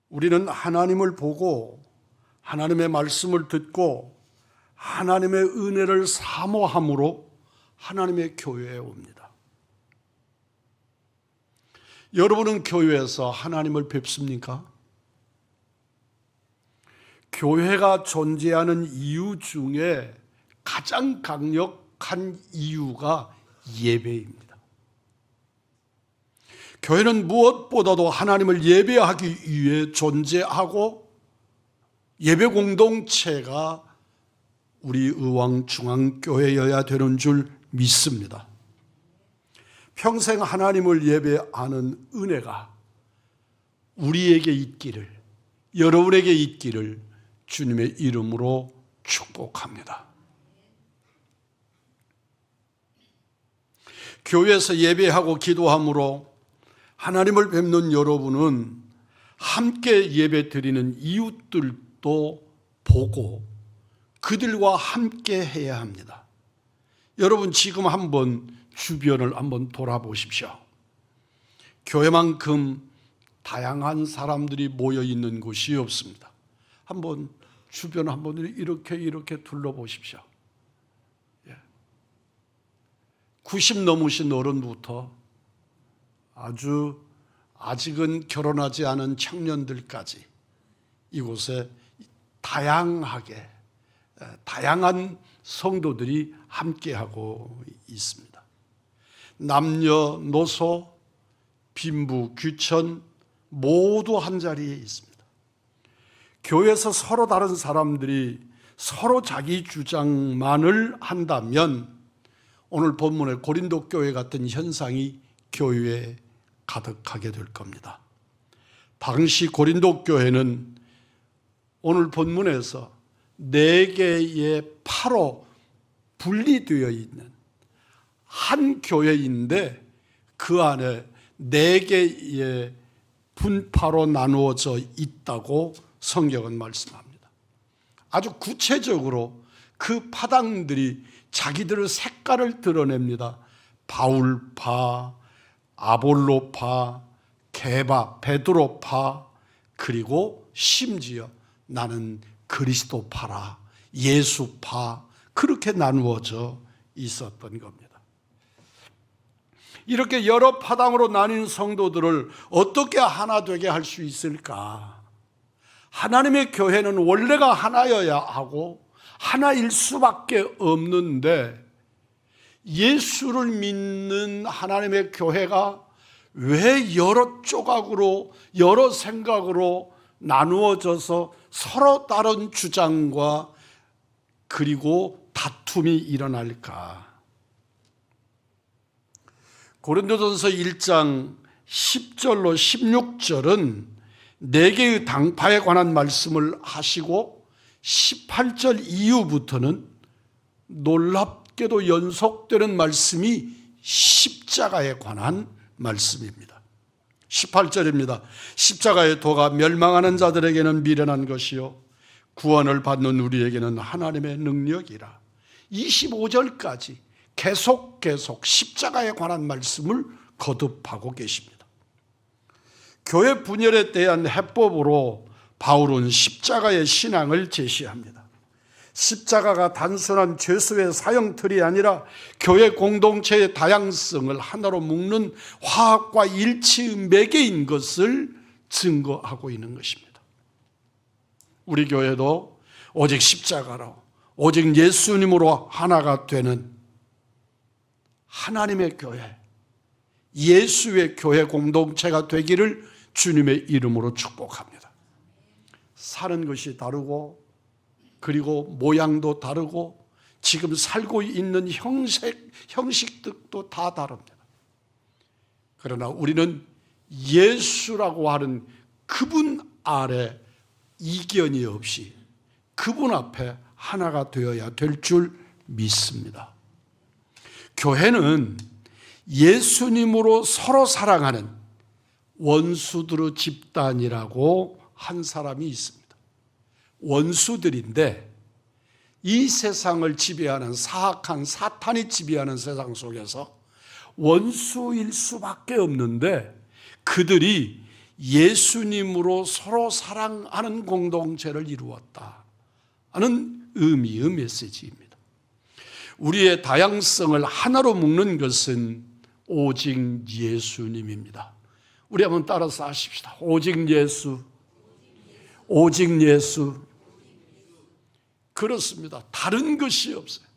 우리는 하나님을 보고 하나님의 말씀을 듣고 하나님의 은혜를 사모함으로 하나님의 교회에 옵니다. 여러분은 교회에서 하나님을 뵙습니까? 교회가 존재하는 이유 중에 가장 강력한 이유가 예배입니다. 교회는 무엇보다도 하나님을 예배하기 위해 존재하고 예배 공동체가 우리 의왕중앙교회여야 되는 줄 믿습니다. 평생 하나님을 예배하는 은혜가 우리에게 있기를, 여러분에게 있기를 주님의 이름으로 축복합니다. 교회에서 예배하고 기도함으로 하나님을 뵙는 여러분은 함께 예배 드리는 이웃들도 보고 그들과 함께 해야 합니다. 여러분 지금 한번 주변을 한번 돌아보십시오. 교회만큼 다양한 사람들이 모여 있는 곳이 없습니다. 한번 주변 한번 이렇게 둘러보십시오. 90 넘으신 어른부터 아직은 결혼하지 않은 청년들까지 이곳에 다양한 성도들이 함께하고 있습니다. 남녀노소, 빈부, 귀천 모두 한자리에 있습니다. 교회에서 서로 다른 사람들이 서로 자기 주장만을 한다면 오늘 본문의 고린도 교회 같은 현상이 교회에 가득하게 될 겁니다. 당시 고린도 교회는 오늘 본문에서 4개의 파로 분리되어 있는 한 교회인데 그 안에 4개의 분파로 나누어져 있다고 성경은 말씀합니다. 아주 구체적으로 그 파당들이 자기들의 색깔을 드러냅니다. 바울파, 아볼로파, 게바, 베드로파, 그리고 심지어 나는 그리스도파라, 예수파, 그렇게 나누어져 있었던 겁니다. 이렇게 여러 파당으로 나뉜 성도들을 어떻게 하나 되게 할 수 있을까? 하나님의 교회는 원래가 하나여야 하고 하나일 수밖에 없는데 예수를 믿는 하나님의 교회가 왜 여러 조각으로 여러 생각으로 나누어져서 서로 다른 주장과 그리고 다툼이 일어날까? 고린도전서 1장 10절로 16절은 4개의 당파에 관한 말씀을 하시고 18절 이후부터는 놀랍게도 연속되는 말씀이 십자가에 관한 말씀입니다. 18절입니다. 십자가의 도가 멸망하는 자들에게는 미련한 것이요 구원을 받는 우리에게는 하나님의 능력이라. 25절까지 계속 십자가에 관한 말씀을 거듭하고 계십니다. 교회 분열에 대한 해법으로 바울은 십자가의 신앙을 제시합니다. 십자가가 단순한 죄수의 사형틀이 아니라 교회 공동체의 다양성을 하나로 묶는 화합과 일치의 매개인 것을 증거하고 있는 것입니다. 우리 교회도 오직 십자가로, 오직 예수님으로 하나가 되는 하나님의 교회, 예수의 교회 공동체가 되기를 주님의 이름으로 축복합니다. 사는 것이 다르고 그리고 모양도 다르고 지금 살고 있는 형식도 다 다릅니다. 그러나 우리는 예수라고 하는 그분 아래 이견이 없이 그분 앞에 하나가 되어야 될 줄 믿습니다. 교회는 예수님으로 서로 사랑하는 원수들의 집단이라고 한 사람이 있습니다. 원수들인데 이 세상을 지배하는 사악한 사탄이 지배하는 세상 속에서 원수일 수밖에 없는데 그들이 예수님으로 서로 사랑하는 공동체를 이루었다 하는 의미의 메시지입니다. 우리의 다양성을 하나로 묶는 것은 오직 예수님입니다. 우리 한번 따라서 하십시다. 오직 예수, 오직 예수. 그렇습니다. 다른 것이 없어요.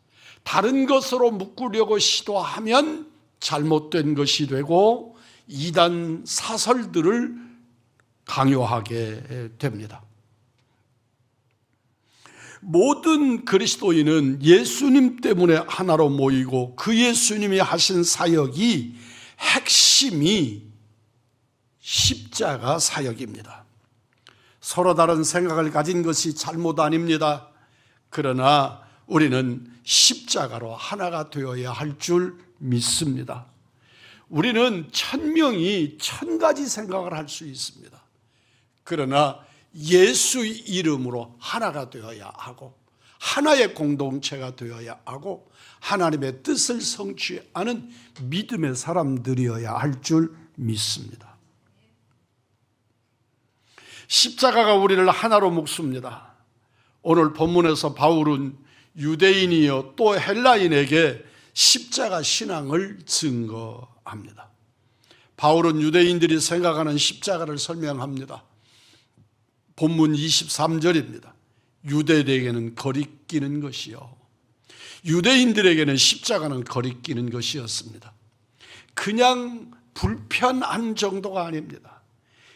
다른 것으로 묶으려고 시도하면 잘못된 것이 되고 이단 사설들을 강요하게 됩니다. 모든 그리스도인은 예수님 때문에 하나로 모이고 그 예수님이 하신 사역이 핵심이 십자가 사역입니다. 서로 다른 생각을 가진 것이 잘못 아닙니다. 그러나 우리는 십자가로 하나가 되어야 할 줄 믿습니다. 우리는 1000명이 1000가지 생각을 할 수 있습니다. 그러나 예수의 이름으로 하나가 되어야 하고 하나의 공동체가 되어야 하고 하나님의 뜻을 성취하는 믿음의 사람들이어야 할 줄 믿습니다. 십자가가 우리를 하나로 묶습니다. 오늘 본문에서 바울은 유대인이요 또 헬라인에게 십자가 신앙을 증거합니다. 바울은 유대인들이 생각하는 십자가를 설명합니다. 본문 23절입니다. 유대인에게는 거리끼는 것이요, 유대인들에게는 십자가는 거리끼는 것이었습니다. 그냥 불편한 정도가 아닙니다.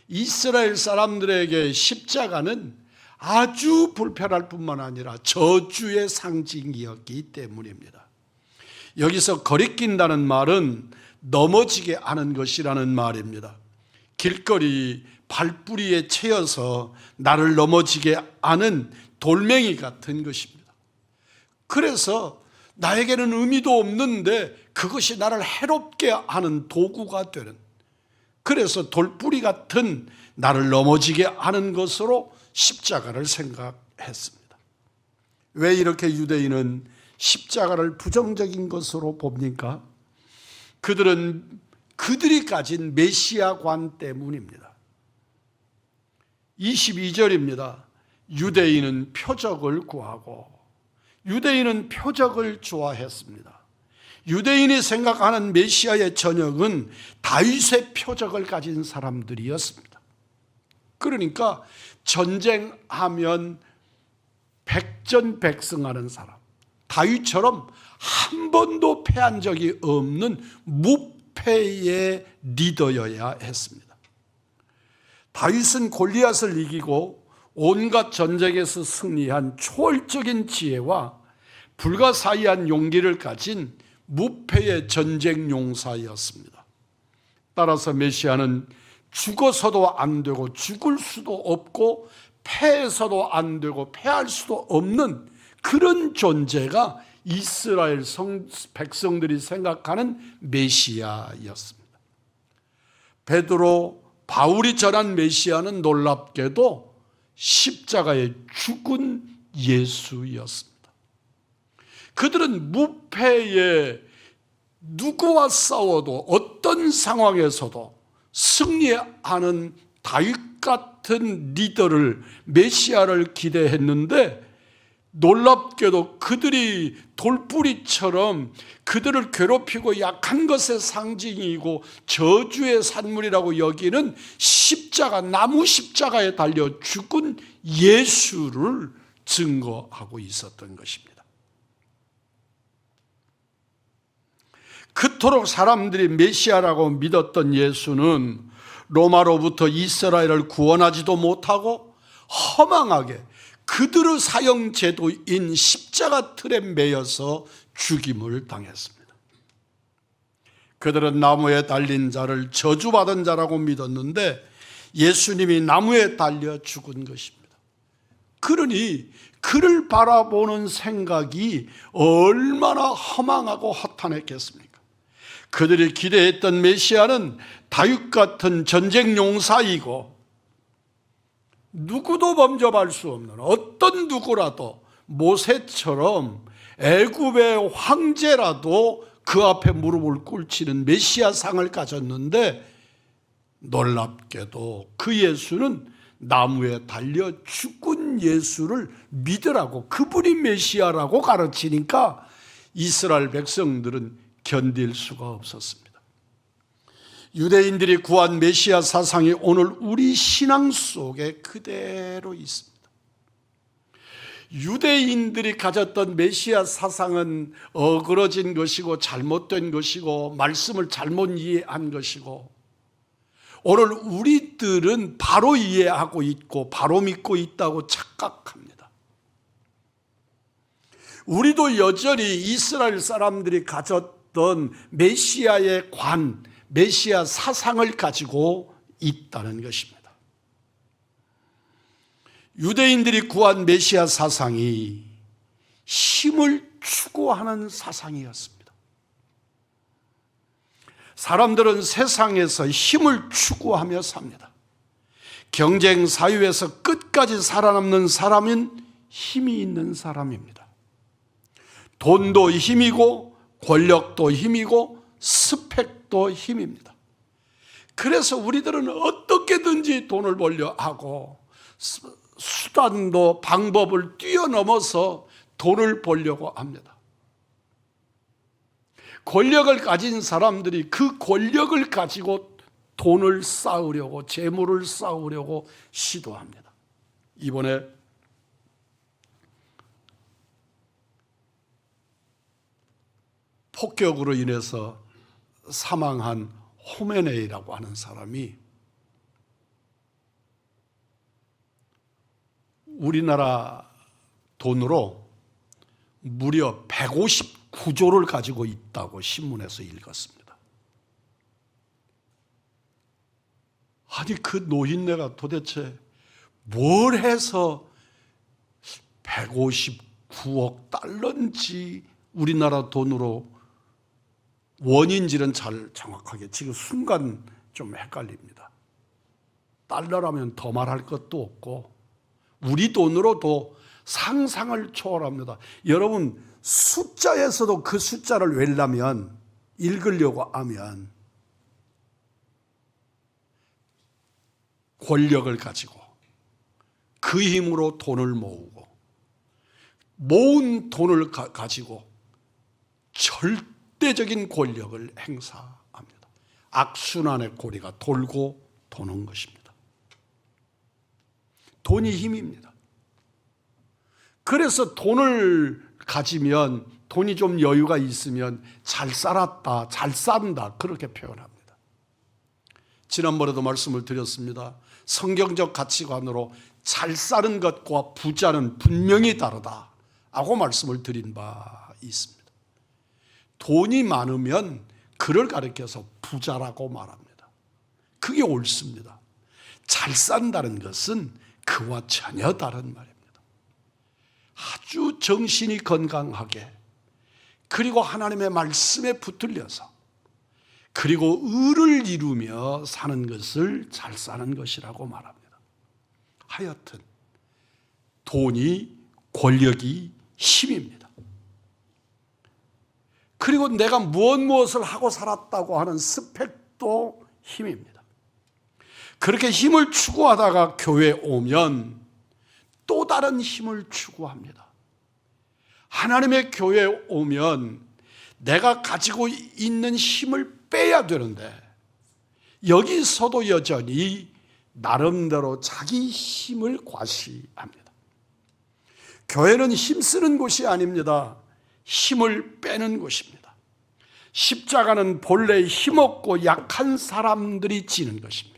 이스라엘 사람들에게 십자가는 아주 불편할 뿐만 아니라 저주의 상징이었기 때문입니다. 여기서 거리낀다는 말은 넘어지게 하는 것이라는 말입니다. 길거리 발뿌리에 채여서 나를 넘어지게 하는 돌멩이 같은 것입니다. 그래서 나에게는 의미도 없는데 그것이 나를 해롭게 하는 도구가 되는, 그래서 돌뿌리 같은 나를 넘어지게 하는 것으로 십자가를 생각했습니다. 왜 이렇게 유대인은 십자가를 부정적인 것으로 봅니까? 그들이 가진 메시아관 때문입니다. 22절입니다. 유대인은 표적을 구하고, 유대인은 표적을 좋아했습니다. 유대인이 생각하는 메시아의 전역은 다윗의 표적을 가진 사람들이었습니다. 그러니까 전쟁하면 백전백승하는 사람, 다윗처럼 한 번도 패한 적이 없는 무패의 리더여야 했습니다. 다윗은 골리앗을 이기고 온갖 전쟁에서 승리한 초월적인 지혜와 불가사의한 용기를 가진 무패의 전쟁 용사였습니다. 따라서 메시아는 죽어서도 안 되고 죽을 수도 없고 패해서도 안 되고 패할 수도 없는 그런 존재가 이스라엘 백성들이 생각하는 메시아였습니다. 베드로, 바울이 전한 메시아는 놀랍게도 십자가에 죽은 예수였습니다. 그들은 무패의, 누구와 싸워도 어떤 상황에서도 승리하는 다윗 같은 리더를, 메시아를 기대했는데 놀랍게도 그들이 돌뿌리처럼 그들을 괴롭히고 약한 것의 상징이고 저주의 산물이라고 여기는 십자가, 나무 십자가에 달려 죽은 예수를 증거하고 있었던 것입니다. 그토록 사람들이 메시아라고 믿었던 예수는 로마로부터 이스라엘을 구원하지도 못하고 허망하게 그들의 사형 제도인 십자가 틀에 매여서 죽임을 당했습니다. 그들은 나무에 달린 자를 저주받은 자라고 믿었는데 예수님이 나무에 달려 죽은 것입니다. 그러니 그를 바라보는 생각이 얼마나 허망하고 허탄했겠습니까? 그들이 기대했던 메시아는 다윗 같은 전쟁 용사이고 누구도 범접할 수 없는, 어떤 누구라도 모세처럼 애굽의 황제라도 그 앞에 무릎을 꿇치는 메시아 상을 가졌는데 놀랍게도 그 예수는 나무에 달려 죽은 예수를 믿으라고, 그분이 메시아라고 가르치니까 이스라엘 백성들은 견딜 수가 없었습니다. 유대인들이 구한 메시아 사상이 오늘 우리 신앙 속에 그대로 있습니다. 유대인들이 가졌던 메시아 사상은 어그러진 것이고 잘못된 것이고 말씀을 잘못 이해한 것이고, 오늘 우리들은 바로 이해하고 있고 바로 믿고 있다고 착각합니다. 우리도 여전히 이스라엘 사람들이 가졌던 메시아의 메시아 사상을 가지고 있다는 것입니다. 유대인들이 구한 메시아 사상이 힘을 추구하는 사상이었습니다. 사람들은 세상에서 힘을 추구하며 삽니다. 경쟁 사회에서 끝까지 살아남는 사람은 힘이 있는 사람입니다. 돈도 힘이고 권력도 힘이고 스펙도 힘입니다. 그래서 우리들은 어떻게든지 돈을 벌려 하고 수단도 방법을 뛰어넘어서 돈을 벌려고 합니다. 권력을 가진 사람들이 그 권력을 가지고 돈을 쌓으려고, 재물을 쌓으려고 시도합니다. 이번에 폭격으로 인해서 사망한 호메네이라고 하는 사람이 우리나라 돈으로 무려 159조를 가지고 있다고 신문에서 읽었습니다. 아니, 그 노인네가 도대체 뭘 해서 159억 달러인지 우리나라 돈으로 원인지는 잘 정확하게 지금 순간 좀 헷갈립니다. 달러라면 더 말할 것도 없고 우리 돈으로도 상상을 초월합니다. 여러분, 숫자에서도 그 숫자를 외우려면, 읽으려고 하면 권력을 가지고 그 힘으로 돈을 모으고, 모은 돈을 가지고 절대적인 권력을 행사합니다. 악순환의 고리가 돌고 도는 것입니다. 돈이 힘입니다. 그래서 돈을 가지면, 돈이 좀 여유가 있으면 잘 살았다, 잘 산다, 그렇게 표현합니다. 지난번에도 말씀을 드렸습니다. 성경적 가치관으로 잘 사는 것과 부자는 분명히 다르다라고 말씀을 드린 바 있습니다. 돈이 많으면 그를 가리켜서 부자라고 말합니다. 그게 옳습니다. 잘 산다는 것은 그와 전혀 다른 말입니다. 아주 정신이 건강하게, 그리고 하나님의 말씀에 붙들려서, 그리고 의를 이루며 사는 것을 잘 사는 것이라고 말합니다. 하여튼 돈이, 권력이 힘입니다. 그리고 내가 무엇을 하고 살았다고 하는 스펙도 힘입니다. 그렇게 힘을 추구하다가 교회에 오면 또 다른 힘을 추구합니다. 하나님의 교회에 오면 내가 가지고 있는 힘을 빼야 되는데, 여기서도 여전히 나름대로 자기 힘을 과시합니다. 교회는 힘쓰는 곳이 아닙니다. 힘을 빼는 곳입니다. 십자가는 본래 힘없고 약한 사람들이 지는 것입니다.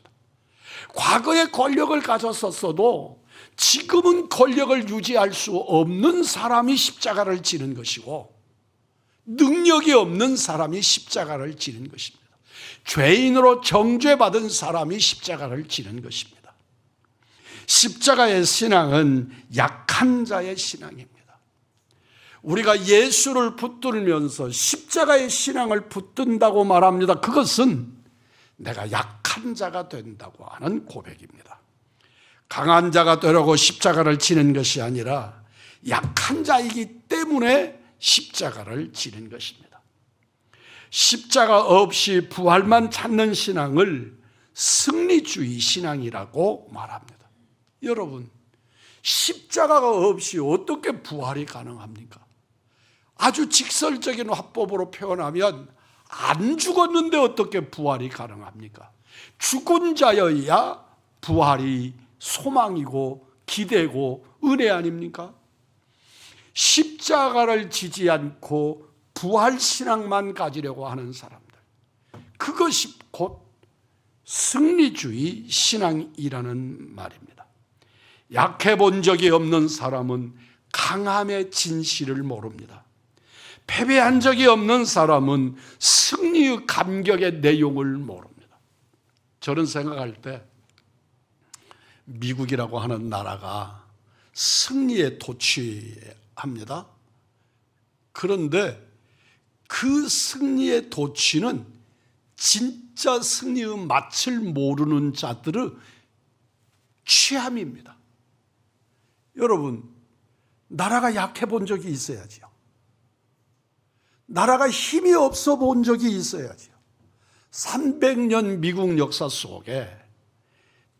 과거에 권력을 가졌었어도 지금은 권력을 유지할 수 없는 사람이 십자가를 지는 것이고, 능력이 없는 사람이 십자가를 지는 것입니다. 죄인으로 정죄받은 사람이 십자가를 지는 것입니다. 십자가의 신앙은 약한 자의 신앙입니다. 우리가 예수를 붙들면서 십자가의 신앙을 붙든다고 말합니다. 그것은 내가 약한 자가 된다고 하는 고백입니다. 강한 자가 되려고 십자가를 지는 것이 아니라 약한 자이기 때문에 십자가를 지는 것입니다. 십자가 없이 부활만 찾는 신앙을 승리주의 신앙이라고 말합니다. 여러분, 십자가가 없이 어떻게 부활이 가능합니까? 아주 직설적인 화법으로 표현하면 안 죽었는데 어떻게 부활이 가능합니까? 죽은 자여야 부활이 소망이고 기대고 은혜 아닙니까? 십자가를 지지 않고 부활신앙만 가지려고 하는 사람들, 그것이 곧 승리주의 신앙이라는 말입니다. 약해 본 적이 없는 사람은 강함의 진실을 모릅니다. 패배한 적이 없는 사람은 승리의 감격의 내용을 모릅니다. 저는 생각할 때 미국이라고 하는 나라가 승리에 도취합니다. 그런데 그 승리의 도취는 진짜 승리의 맛을 모르는 자들의 취함입니다. 여러분, 나라가 약해 본 적이 있어야지요. 나라가 힘이 없어 본 적이 있어야지요. 300년 미국 역사 속에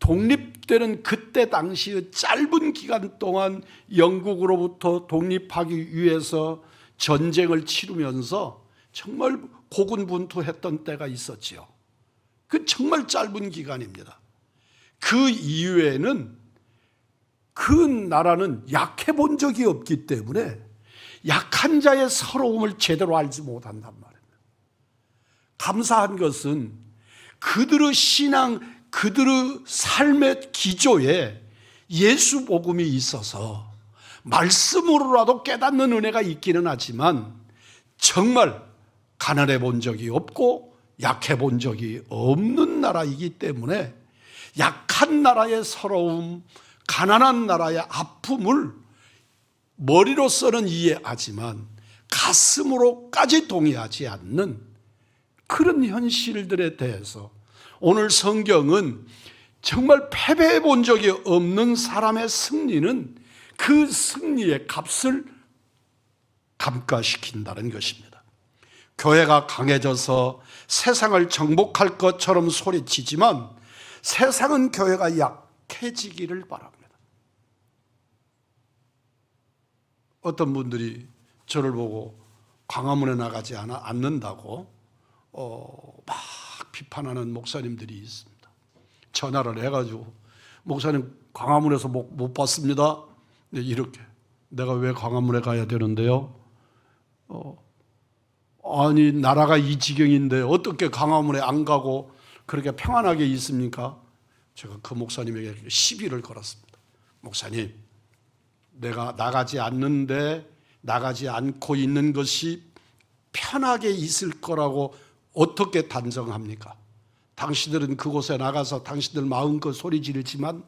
독립되는 그때 당시의 짧은 기간 동안 영국으로부터 독립하기 위해서 전쟁을 치르면서 정말 고군분투했던 때가 있었지요. 그 정말 짧은 기간입니다. 그 이후에는 그 나라는 약해 본 적이 없기 때문에 약한 자의 서러움을 제대로 알지 못한단 말입니다. 감사한 것은 그들의 신앙, 그들의 삶의 기조에 예수 복음이 있어서 말씀으로라도 깨닫는 은혜가 있기는 하지만 정말 가난해 본 적이 없고 약해 본 적이 없는 나라이기 때문에 약한 나라의 서러움, 가난한 나라의 아픔을 머리로서는 이해하지만 가슴으로까지 동의하지 않는 그런 현실들에 대해서 오늘 성경은 정말 패배해 본 적이 없는 사람의 승리는 그 승리의 값을 감가시킨다는 것입니다. 교회가 강해져서 세상을 정복할 것처럼 소리치지만 세상은 교회가 약해지기를 바랍니다. 어떤 분들이 저를 보고 광화문에 나가지 않는다고 막 비판하는 목사님들이 있습니다. 전화를 해가지고 목사님 광화문에서 못 봤습니다. 이렇게 내가 왜 광화문에 가야 되는데요? 아니 나라가 이 지경인데 어떻게 광화문에 안 가고 그렇게 평안하게 있습니까? 제가 그 목사님에게 시비를 걸었습니다. 목사님, 내가 나가지 않고 있는 것이 편하게 있을 거라고 어떻게 단정합니까? 당신들은 그곳에 나가서 당신들 마음껏 소리 지르지만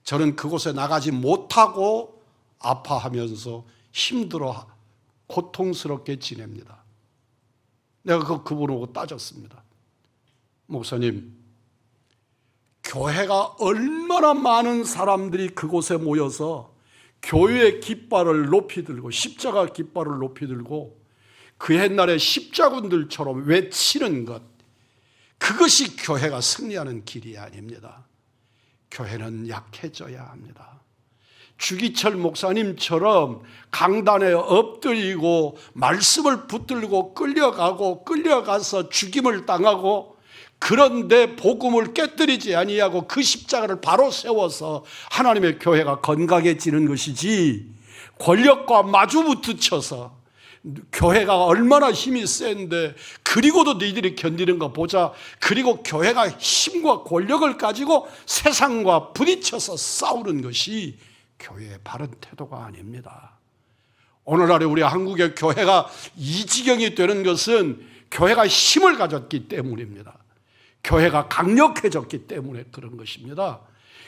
저는 그곳에 나가지 못하고 아파하면서 힘들어 고통스럽게 지냅니다. 내가 그분하고 따졌습니다. 목사님, 교회가 얼마나 많은 사람들이 그곳에 모여서 교회의 깃발을 높이 들고 십자가 깃발을 높이 들고 그 옛날에 십자군들처럼 외치는 것, 그것이 교회가 승리하는 길이 아닙니다. 교회는 약해져야 합니다. 주기철 목사님처럼 강단에 엎드리고 말씀을 붙들고 끌려가서 죽임을 당하고 그런데 복음을 깨뜨리지 아니하고 그 십자가를 바로 세워서 하나님의 교회가 건강해지는 것이지, 권력과 마주 붙으쳐서 교회가 얼마나 힘이 센데 그리고도 너희들이 견디는 거 보자, 그리고 교회가 힘과 권력을 가지고 세상과 부딪혀서 싸우는 것이 교회의 바른 태도가 아닙니다. 오늘날에 우리 한국의 교회가 이 지경이 되는 것은 교회가 힘을 가졌기 때문입니다. 교회가 강력해졌기 때문에 그런 것입니다.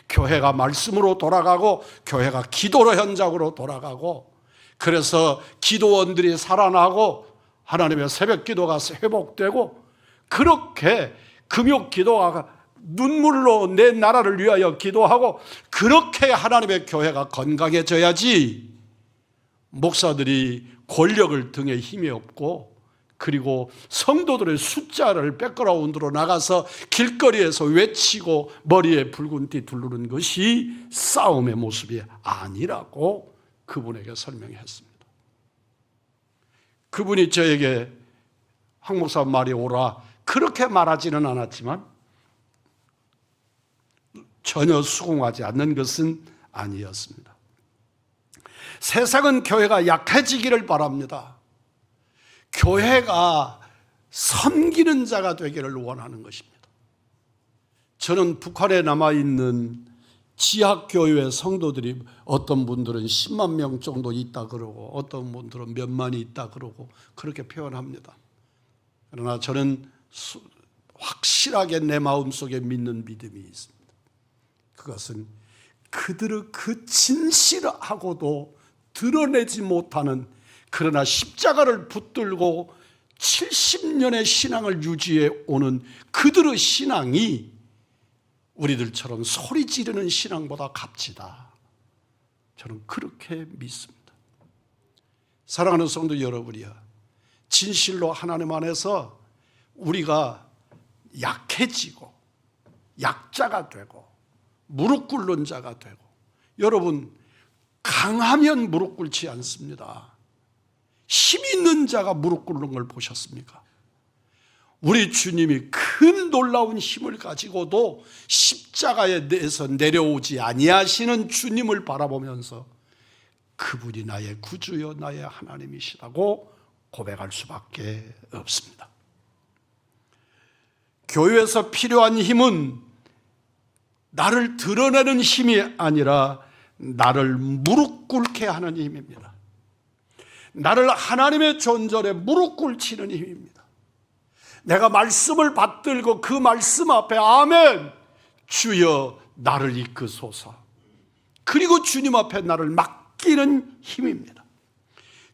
교회가 말씀으로 돌아가고 교회가 기도로 현장으로 돌아가고, 그래서 기도원들이 살아나고 하나님의 새벽 기도가 회복되고, 그렇게 금요 기도가 눈물로 내 나라를 위하여 기도하고, 그렇게 하나님의 교회가 건강해져야지 목사들이 권력을 등에 힘이 없고 그리고 성도들의 숫자를 백그라운드로 나가서 길거리에서 외치고 머리에 붉은 띠 두르는 것이 싸움의 모습이 아니라고 그분에게 설명했습니다. 그분이 저에게 황 목사 말이 오라 그렇게 말하지는 않았지만 전혀 수긍하지 않는 것은 아니었습니다. 세상은 교회가 약해지기를 바랍니다. 교회가 섬기는 자가 되기를 원하는 것입니다. 저는 북한에 남아있는 지하교회 성도들이 어떤 분들은 10만 명 정도 있다 그러고 어떤 분들은 몇만이 있다 그러고 그렇게 표현합니다. 그러나 저는 확실하게 내 마음속에 믿는 믿음이 있습니다. 그것은 그들의 그 진실하고도 드러내지 못하는 그러나 십자가를 붙들고 70년의 신앙을 유지해 오는 그들의 신앙이 우리들처럼 소리 지르는 신앙보다 값지다. 저는 그렇게 믿습니다. 사랑하는 성도 여러분이여, 진실로 하나님 안에서 우리가 약해지고 약자가 되고 무릎 꿇는 자가 되고, 여러분 강하면 무릎 꿇지 않습니다. 힘 있는 자가 무릎 꿇는 걸 보셨습니까? 우리 주님이 큰 놀라운 힘을 가지고도 십자가에 대해서 내려오지 아니하시는 주님을 바라보면서 그분이 나의 구주여 나의 하나님이시라고 고백할 수밖에 없습니다. 교회에서 필요한 힘은 나를 드러내는 힘이 아니라 나를 무릎 꿇게 하는 힘입니다. 나를 하나님의 존전에 무릎 꿇치는 힘입니다. 내가 말씀을 받들고 그 말씀 앞에 아멘 주여 나를 이끄소서, 그리고 주님 앞에 나를 맡기는 힘입니다.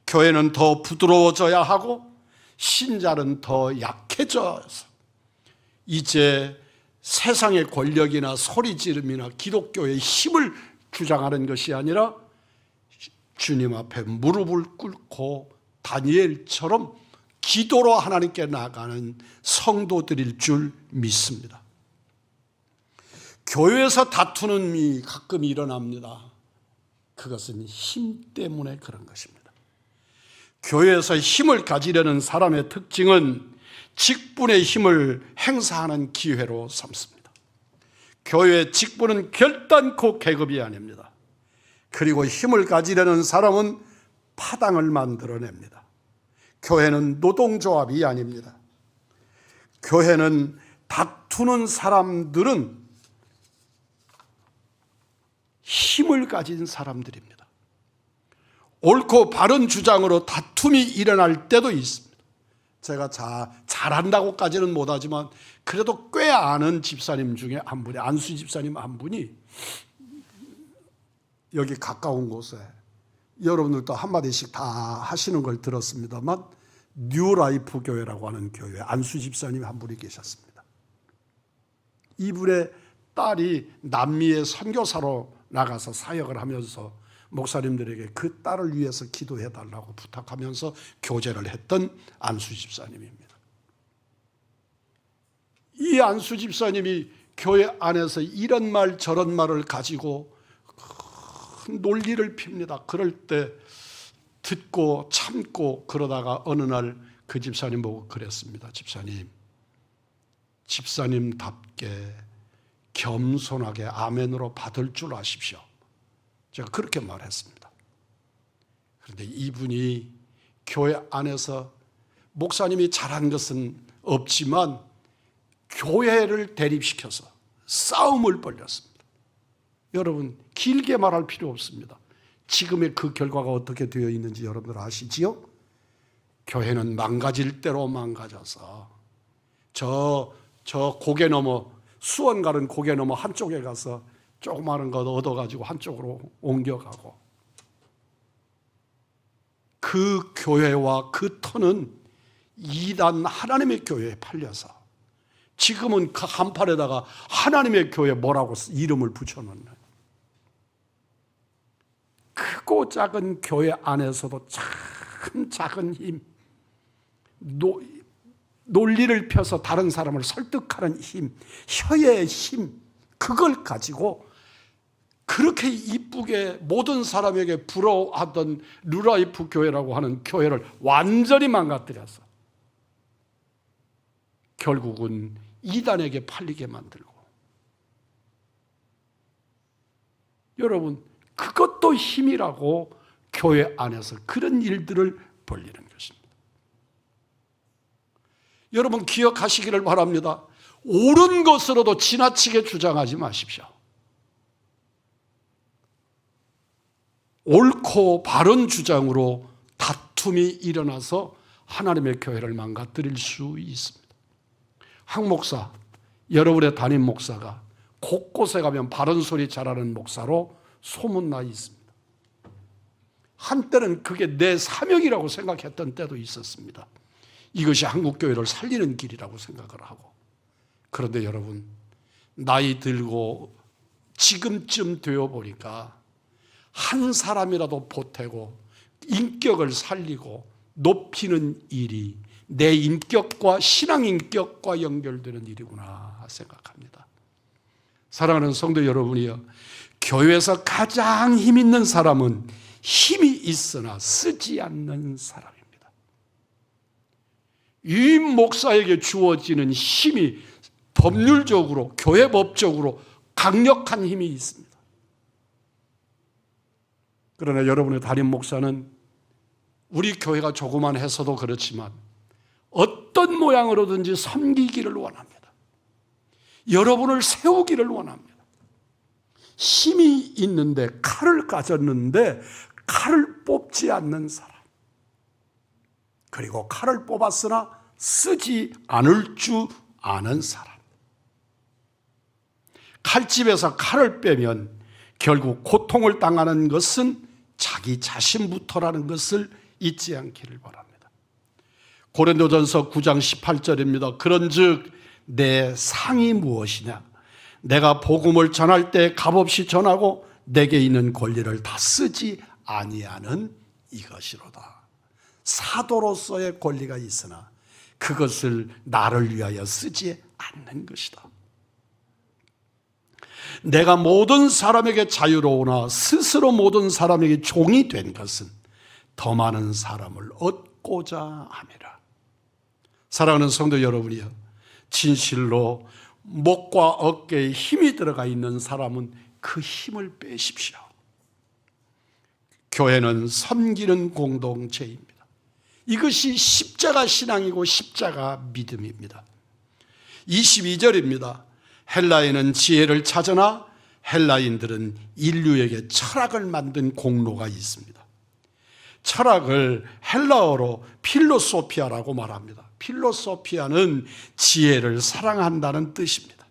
교회는 더 부드러워져야 하고 신자는 더 약해져서 이제 세상의 권력이나 소리지름이나 기독교의 힘을 주장하는 것이 아니라 주님 앞에 무릎을 꿇고 다니엘처럼 기도로 하나님께 나가는 성도들일 줄 믿습니다. 교회에서 다투는 일이 가끔 일어납니다. 그것은 힘 때문에 그런 것입니다. 교회에서 힘을 가지려는 사람의 특징은 직분의 힘을 행사하는 기회로 삼습니다. 교회의 직분은 결단코 계급이 아닙니다. 그리고 힘을 가지려는 사람은 파당을 만들어냅니다. 교회는 노동조합이 아닙니다. 교회는 다투는 사람들은 힘을 가진 사람들입니다. 옳고 바른 주장으로 다툼이 일어날 때도 있습니다. 제가 잘한다고까지는 못하지만 그래도 꽤 아는 집사님 중에 한 분이, 안수 집사님 한 분이 여기 가까운 곳에, 여러분들도 한마디씩 다 하시는 걸 들었습니다만 뉴라이프 교회라고 하는 교회 안수 집사님 한 분이 계셨습니다. 이분의 딸이 남미에 선교사로 나가서 사역을 하면서 목사님들에게 그 딸을 위해서 기도해달라고 부탁하면서 교제를 했던 안수 집사님입니다. 이 안수 집사님이 교회 안에서 이런 말 저런 말을 가지고 큰 논리를 핍니다. 그럴 때 듣고 참고 그러다가 어느 날 그 집사님 보고 그랬습니다. 집사님답게 겸손하게 아멘으로 받을 줄 아십시오. 제가 그렇게 말했습니다. 그런데 이분이 교회 안에서 목사님이 잘한 것은 없지만 교회를 대립시켜서 싸움을 벌였습니다. 여러분 길게 말할 필요 없습니다. 지금의 그 결과가 어떻게 되어 있는지 여러분들 아시지요? 교회는 망가질 대로 망가져서 저 고개 넘어, 수원 가는 고개 넘어 한쪽에 가서 조그마한 거 얻어가지고 한쪽으로 옮겨가고, 그 교회와 그 터는 이단 하나님의 교회에 팔려서 지금은 그 한팔에다가 하나님의 교회 뭐라고 이름을 붙여놓는, 크고 작은 교회 안에서도 참 작은 힘, 논리를 펴서 다른 사람을 설득하는 힘, 혀의 힘, 그걸 가지고 그렇게 이쁘게 모든 사람에게 부러워하던 뉴라이프 교회라고 하는 교회를 완전히 망가뜨려서 결국은 이단에게 팔리게 만들고, 여러분 그것도 힘이라고 교회 안에서 그런 일들을 벌리는 것입니다. 여러분 기억하시기를 바랍니다. 옳은 것으로도 지나치게 주장하지 마십시오. 옳고 바른 주장으로 다툼이 일어나서 하나님의 교회를 망가뜨릴 수 있습니다. 한 목사, 여러분의 담임 목사가 곳곳에 가면 바른 소리 잘하는 목사로 소문나 있습니다. 한때는 그게 내 사명이라고 생각했던 때도 있었습니다. 이것이 한국교회를 살리는 길이라고 생각을 하고. 그런데 여러분, 나이 들고 지금쯤 되어 보니까 한 사람이라도 보태고 인격을 살리고 높이는 일이 내 인격과 신앙 인격과 연결되는 일이구나 생각합니다. 사랑하는 성도 여러분이요, 교회에서 가장 힘 있는 사람은 힘이 있으나 쓰지 않는 사람입니다. 유임 목사에게 주어지는 힘이 법률적으로, 교회법적으로 강력한 힘이 있습니다. 그러나 여러분의 담임 목사는 우리 교회가 조그만해서도 그렇지만 어떤 모양으로든지 섬기기를 원합니다. 여러분을 세우기를 원합니다. 힘이 있는데, 칼을 가졌는데 칼을 뽑지 않는 사람, 그리고 칼을 뽑았으나 쓰지 않을 줄 아는 사람. 칼집에서 칼을 빼면 결국 고통을 당하는 것은 자기 자신부터라는 것을 잊지 않기를 바랍니다. 고린도전서 9장 18절입니다. 그런즉 내 상이 무엇이냐? 내가 복음을 전할 때 값없이 전하고 내게 있는 권리를 다 쓰지 아니하는 이것이로다. 사도로서의 권리가 있으나 그것을 나를 위하여 쓰지 않는 것이다. 내가 모든 사람에게 자유로우나 스스로 모든 사람에게 종이 된 것은 더 많은 사람을 얻고자 함이라. 사랑하는 성도 여러분이요, 진실로 목과 어깨에 힘이 들어가 있는 사람은 그 힘을 빼십시오. 교회는 섬기는 공동체입니다. 이것이 십자가 신앙이고 십자가 믿음입니다. 22절입니다. 헬라인은 지혜를 찾으나 헬라인들은 인류에게 철학을 만든 공로가 있습니다. 철학을 헬라어로 필로소피아라고 말합니다. 필로소피아는 지혜를 사랑한다는 뜻입니다.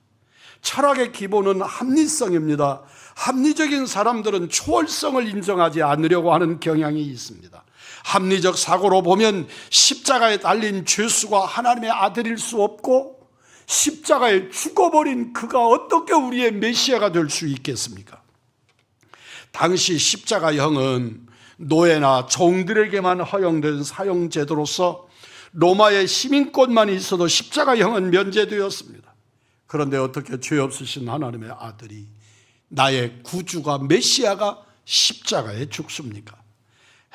철학의 기본은 합리성입니다. 합리적인 사람들은 초월성을 인정하지 않으려고 하는 경향이 있습니다. 합리적 사고로 보면 십자가에 달린 죄수가 하나님의 아들일 수 없고, 십자가에 죽어버린 그가 어떻게 우리의 메시아가 될 수 있겠습니까? 당시 십자가형은 노예나 종들에게만 허용된 사형제도로서 로마의 시민권만 있어도 십자가형은 면제되었습니다. 그런데 어떻게 죄 없으신 하나님의 아들이, 나의 구주가 메시아가 십자가에 죽습니까?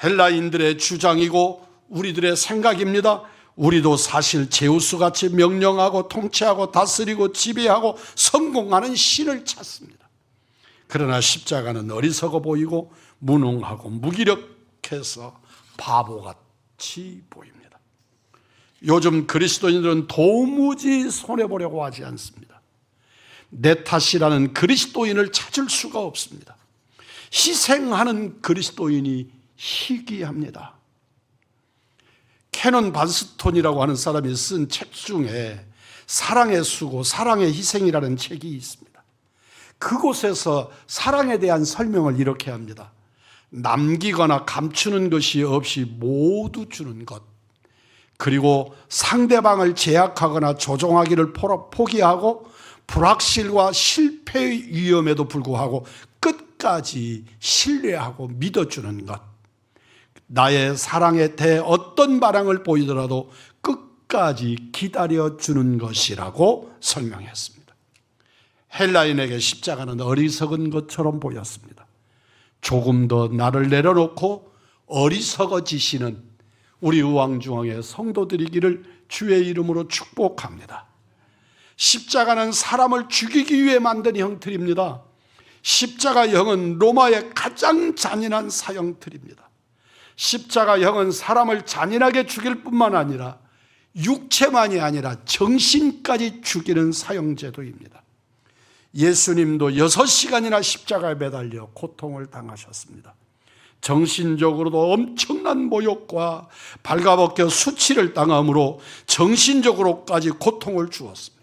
헬라인들의 주장이고 우리들의 생각입니다. 우리도 사실 제우스같이 명령하고 통치하고 다스리고 지배하고 성공하는 신을 찾습니다. 그러나 십자가는 어리석어 보이고 무능하고 무기력해서 바보같이 보입니다. 요즘 그리스도인들은 도무지 손해보려고 하지 않습니다. 내 탓이라는 그리스도인을 찾을 수가 없습니다. 희생하는 그리스도인이 희귀합니다. 캐논 반스톤이라고 하는 사람이 쓴 책 중에 사랑의 수고, 사랑의 희생이라는 책이 있습니다. 그곳에서 사랑에 대한 설명을 이렇게 합니다. 남기거나 감추는 것이 없이 모두 주는 것, 그리고 상대방을 제약하거나 조종하기를 포기하고 불확실과 실패의 위험에도 불구하고 끝까지 신뢰하고 믿어주는 것, 나의 사랑에 대해 어떤 반항을 보이더라도 끝까지 기다려주는 것이라고 설명했습니다. 헬라인에게 십자가는 어리석은 것처럼 보였습니다. 조금 더 나를 내려놓고 어리석어지시는 우리 우왕중왕의 성도들이기를 주의 이름으로 축복합니다. 십자가는 사람을 죽이기 위해 만든 형틀입니다. 십자가형은 로마의 가장 잔인한 사형틀입니다. 십자가형은 사람을 잔인하게 죽일 뿐만 아니라 육체만이 아니라 정신까지 죽이는 사형제도입니다. 예수님도 6시간이나 십자가에 매달려 고통을 당하셨습니다. 정신적으로도 엄청난 모욕과 발가벗겨 수치를 당함으로 정신적으로까지 고통을 주었습니다.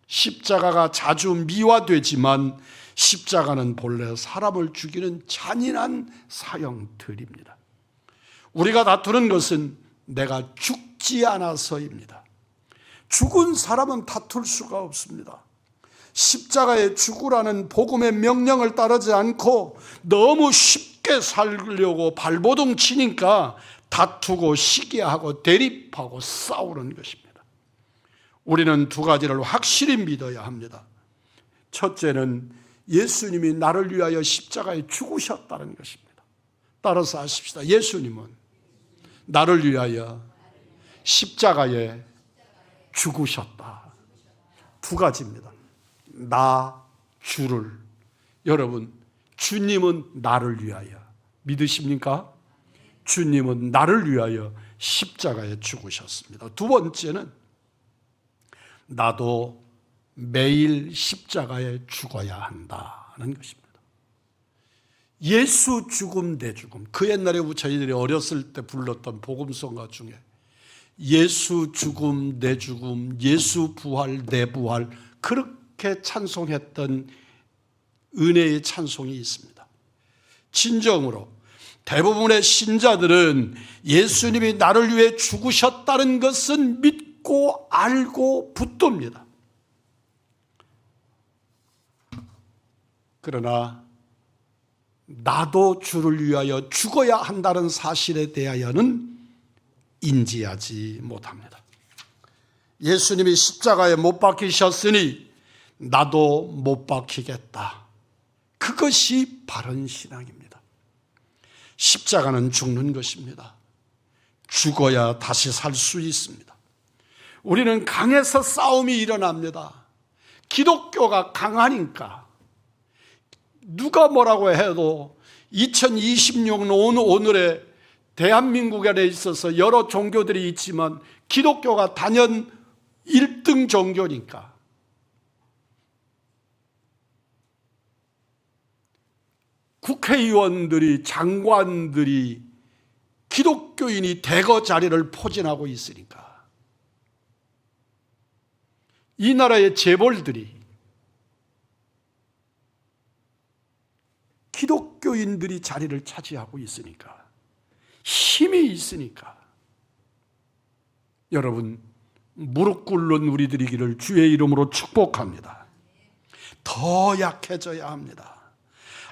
십자가가 자주 미화되지만 십자가는 본래 사람을 죽이는 잔인한 사형틀입니다. 우리가 다투는 것은 내가 죽지 않아서입니다. 죽은 사람은 다툴 수가 없습니다. 십자가에 죽으라는 복음의 명령을 따르지 않고 너무 쉽게 살려고 발버둥 치니까 다투고 시기하고 대립하고 싸우는 것입니다. 우리는 두 가지를 확실히 믿어야 합니다. 첫째는 예수님이 나를 위하여 십자가에 죽으셨다는 것입니다. 따라서 하십시다. 예수님은 나를 위하여 십자가에 죽으셨다. 두 가지입니다. 나, 주를. 여러분, 주님은 나를 위하여. 믿으십니까? 주님은 나를 위하여 십자가에 죽으셨습니다. 두 번째는 나도 매일 십자가에 죽어야 한다는 것입니다. 예수 죽음 내 죽음. 그 옛날에 저희들이 어렸을 때 불렀던 복음성가 중에 예수 죽음 내 죽음, 예수 부활 내 부활, 그렇게 찬송했던 은혜의 찬송이 있습니다. 진정으로 대부분의 신자들은 예수님이 나를 위해 죽으셨다는 것은 믿고 알고 붙듭니다. 그러나 나도 주를 위하여 죽어야 한다는 사실에 대하여는 인지하지 못합니다. 예수님이 십자가에 못 박히셨으니 나도 못 박히겠다. 그것이 바른 신앙입니다. 십자가는 죽는 것입니다. 죽어야 다시 살 수 있습니다. 우리는 강에서 싸움이 일어납니다. 기독교가 강하니까 누가 뭐라고 해도 2026년 오늘의 대한민국에 있어서 여러 종교들이 있지만 기독교가 단연 1등 종교니까 국회의원들이, 장관들이 기독교인이 대거 자리를 포진하고 있으니까 이 나라의 재벌들이 기독교인들이 자리를 차지하고 있으니까, 힘이 있으니까 여러분, 무릎 꿇는 우리들이기를 주의 이름으로 축복합니다. 더 약해져야 합니다.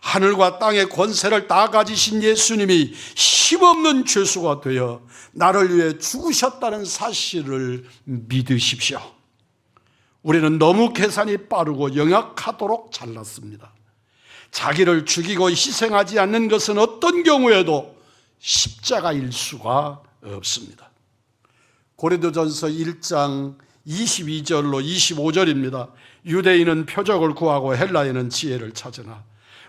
하늘과 땅의 권세를 다 가지신 예수님이 힘없는 죄수가 되어 나를 위해 죽으셨다는 사실을 믿으십시오. 우리는 너무 계산이 빠르고 영약하도록 잘났습니다. 자기를 죽이고 희생하지 않는 것은 어떤 경우에도 십자가일 수가 없습니다. 고린도전서 1장 22절로 25절입니다. 유대인은 표적을 구하고 헬라인은 지혜를 찾으나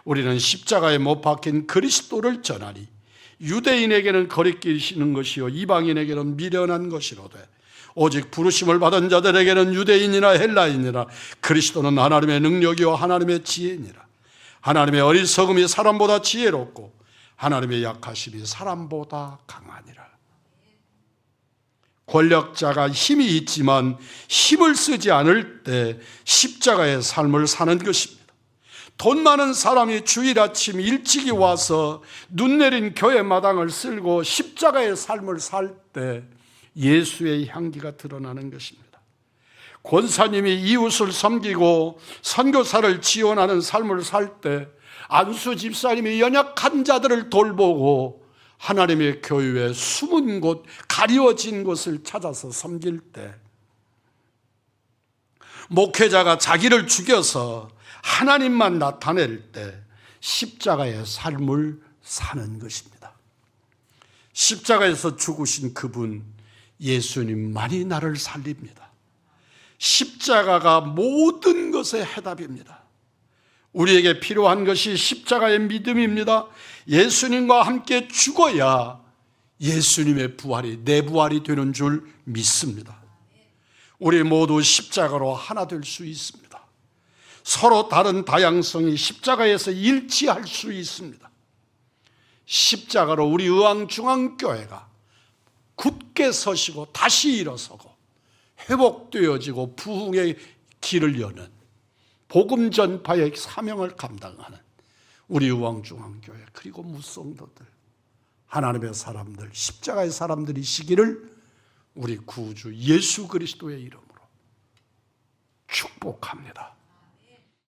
우리는 십자가에 못 박힌 그리스도를 전하니 유대인에게는 거리끼시는 것이요 이방인에게는 미련한 것이로되 오직 부르심을 받은 자들에게는 유대인이나 헬라인이나 그리스도는 하나님의 능력이요 하나님의 지혜니라. 하나님의 어리석음이 사람보다 지혜롭고 하나님의 약하심이 사람보다 강하니라. 권력자가 힘이 있지만 힘을 쓰지 않을 때 십자가의 삶을 사는 것입니다. 돈 많은 사람이 주일 아침 일찍이 와서 눈 내린 교회 마당을 쓸고 십자가의 삶을 살 때 예수의 향기가 드러나는 것입니다. 권사님이 이웃을 섬기고 선교사를 지원하는 삶을 살 때 안수 집사님이 연약한 자들을 돌보고 하나님의 교회에 숨은 곳, 가려진 곳을 찾아서 섬길 때 목회자가 자기를 죽여서 하나님만 나타낼 때 십자가의 삶을 사는 것입니다. 십자가에서 죽으신 그분 예수님만이 나를 살립니다. 십자가가 모든 것의 해답입니다. 우리에게 필요한 것이 십자가의 믿음입니다. 예수님과 함께 죽어야 예수님의 부활이 내 부활이 되는 줄 믿습니다. 우리 모두 십자가로 하나 될 수 있습니다. 서로 다른 다양성이 십자가에서 일치할 수 있습니다. 십자가로 우리 의왕중앙교회가 굳게 서시고 다시 일어서고 회복되어지고 부흥의 길을 여는 복음 전파의 사명을 감당하는 우리 의왕중앙교회 그리고 무성도들, 하나님의 사람들, 십자가의 사람들이시기를 우리 구주 예수 그리스도의 이름으로 축복합니다.